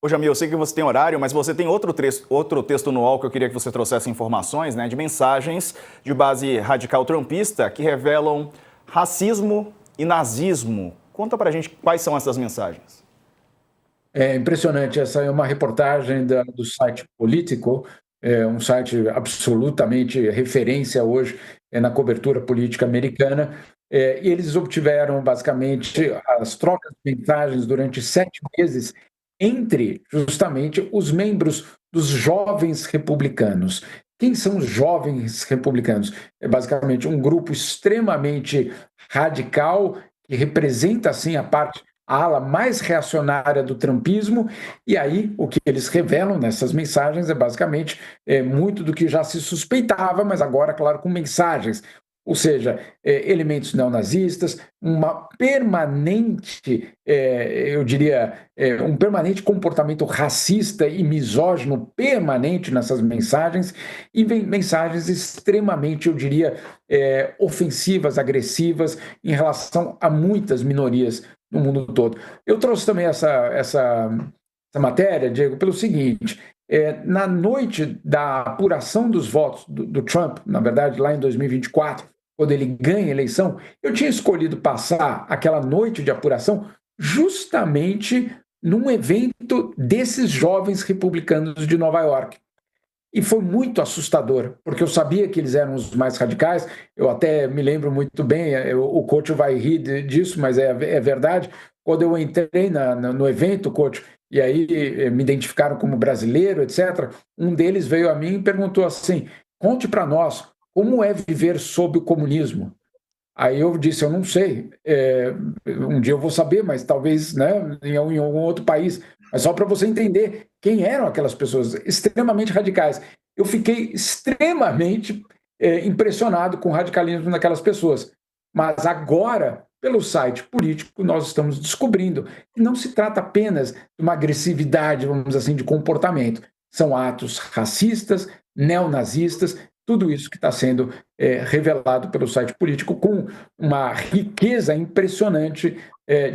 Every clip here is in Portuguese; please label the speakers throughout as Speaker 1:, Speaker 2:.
Speaker 1: Ô Jamil, eu sei que você tem horário, mas você tem outro texto no UOL que eu queria que você trouxesse informações, né, de mensagens de base radical trumpista que revelam racismo e nazismo. Conta pra gente quais são essas mensagens.
Speaker 2: É impressionante, essa é uma reportagem do site Político, um site absolutamente referência hoje na cobertura política americana, e eles obtiveram basicamente as trocas de mensagens durante 7 meses entre justamente os membros dos jovens republicanos. Quem são os jovens republicanos? É basicamente um grupo extremamente radical que representa assim a ala mais reacionária do trumpismo, e aí o que eles revelam nessas mensagens é basicamente muito do que já se suspeitava, mas agora, claro, com mensagens, ou seja, elementos neonazistas, uma permanente, eu diria, um permanente comportamento racista e misógino permanente nessas mensagens, e mensagens extremamente, eu diria, ofensivas, agressivas em relação a muitas minorias no mundo todo. Eu trouxe também essa matéria, Diego, pelo seguinte: na noite da apuração dos votos do Trump, na verdade, lá em 2024, quando ele ganha a eleição, eu tinha escolhido passar aquela noite de apuração justamente num evento desses jovens republicanos de Nova York. E foi muito assustador, porque eu sabia que eles eram os mais radicais. Eu até me lembro muito bem, o coach vai rir disso, mas é verdade. Quando eu entrei no evento, coach, e aí me identificaram como brasileiro, etc., um deles veio a mim e perguntou assim: conte para nós, como é viver sob o comunismo? Aí eu disse, eu não sei, um dia eu vou saber, mas talvez, né, em algum outro país. Mas só para você entender quem eram aquelas pessoas extremamente radicais. Eu fiquei extremamente impressionado com o radicalismo daquelas pessoas. Mas agora, pelo site político, nós estamos descobrindo que não se trata apenas de uma agressividade, vamos dizer assim, de comportamento. São atos racistas, neonazistas, tudo isso que está sendo revelado pelo site político com uma riqueza impressionante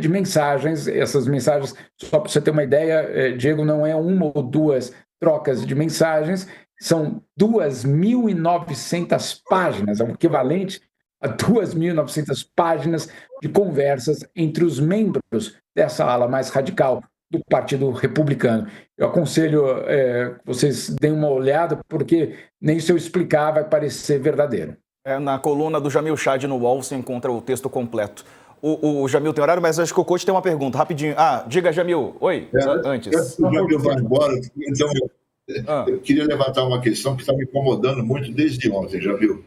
Speaker 2: de mensagens. Essas mensagens, só para você ter uma ideia, Diego, não é uma ou duas trocas de mensagens, são 2.900 páginas, é o equivalente a 2.900 páginas de conversas entre os membros dessa ala mais radical do Partido Republicano. Eu aconselho que vocês deem uma olhada, porque nem se eu explicar vai parecer verdadeiro.
Speaker 1: Na coluna do Jamil Chad no UOL você encontra o texto completo. O Jamil tem horário, mas acho que o coach tem uma pergunta, rapidinho. Diga, Jamil. Oi, antes.
Speaker 3: O Jamil vai embora, então
Speaker 1: Ah,
Speaker 3: eu queria levantar uma questão que está me incomodando muito desde ontem, Jamil.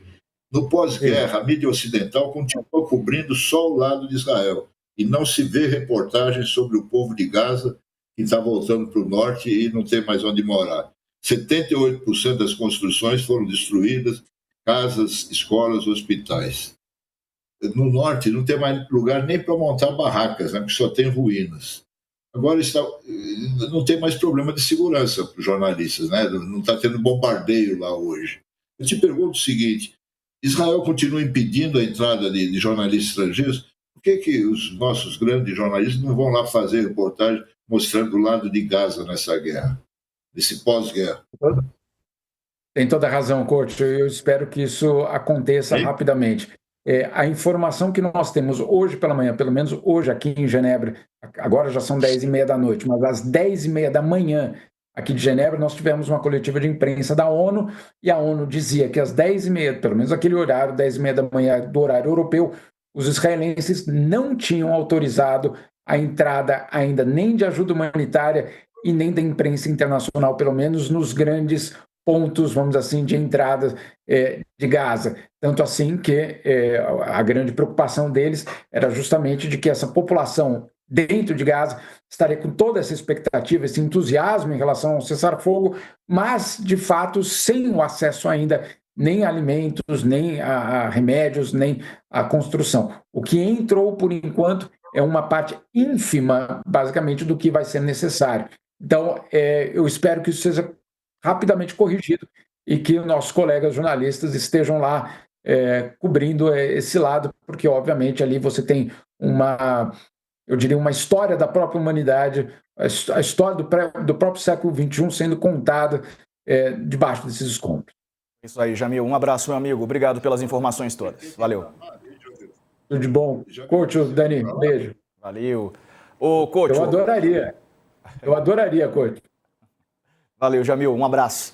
Speaker 3: No pós-guerra, a mídia ocidental continuou cobrindo só o lado de Israel e não se vê reportagens sobre o povo de Gaza que está voltando para o norte e não tem mais onde morar. 78% das construções foram destruídas, casas, escolas, hospitais. No norte não tem mais lugar nem para montar barracas, né, porque só tem ruínas. Agora não tem mais problema de segurança para os jornalistas, né? Não está tendo bombardeio lá hoje. Eu te pergunto o seguinte: Israel continua impedindo a entrada de jornalistas estrangeiros? Por que os nossos grandes jornalistas não vão lá fazer reportagem mostrando o lado de Gaza nessa guerra, nesse pós-guerra?
Speaker 2: Tem toda a razão, coach. Eu espero que isso aconteça rapidamente. A informação que nós temos hoje pela manhã, pelo menos hoje aqui em Genebra, agora já são 10h30 da noite, mas às 10h30 da manhã aqui de Genebra, nós tivemos uma coletiva de imprensa da ONU, e a ONU dizia que às 10h30, pelo menos aquele horário, 10h30 da manhã do horário europeu, os israelenses não tinham autorizado a entrada ainda nem de ajuda humanitária e nem da imprensa internacional, pelo menos nos grandes pontos, vamos dizer assim, de entrada de Gaza. Tanto assim que a grande preocupação deles era justamente de que essa população dentro de Gaza estaria com toda essa expectativa, esse entusiasmo em relação ao cessar-fogo, mas, de fato, sem o acesso ainda nem a alimentos, nem a remédios, nem a construção. O que entrou, por enquanto, é uma parte ínfima, basicamente, do que vai ser necessário. Então, eu espero que isso seja rapidamente corrigido e que nossos colegas jornalistas estejam lá cobrindo esse lado, porque, obviamente, ali você tem uma eu diria, uma história da própria humanidade, a história do próprio século XXI sendo contada debaixo desses escombros.
Speaker 1: Isso aí, Jamil. Um abraço, meu amigo. Obrigado pelas informações todas. Valeu.
Speaker 2: Tudo de bom. Coach, Dani, beijo.
Speaker 1: Valeu. Ô, coach.
Speaker 2: Eu adoraria, coach.
Speaker 1: Valeu, Jamil. Um abraço.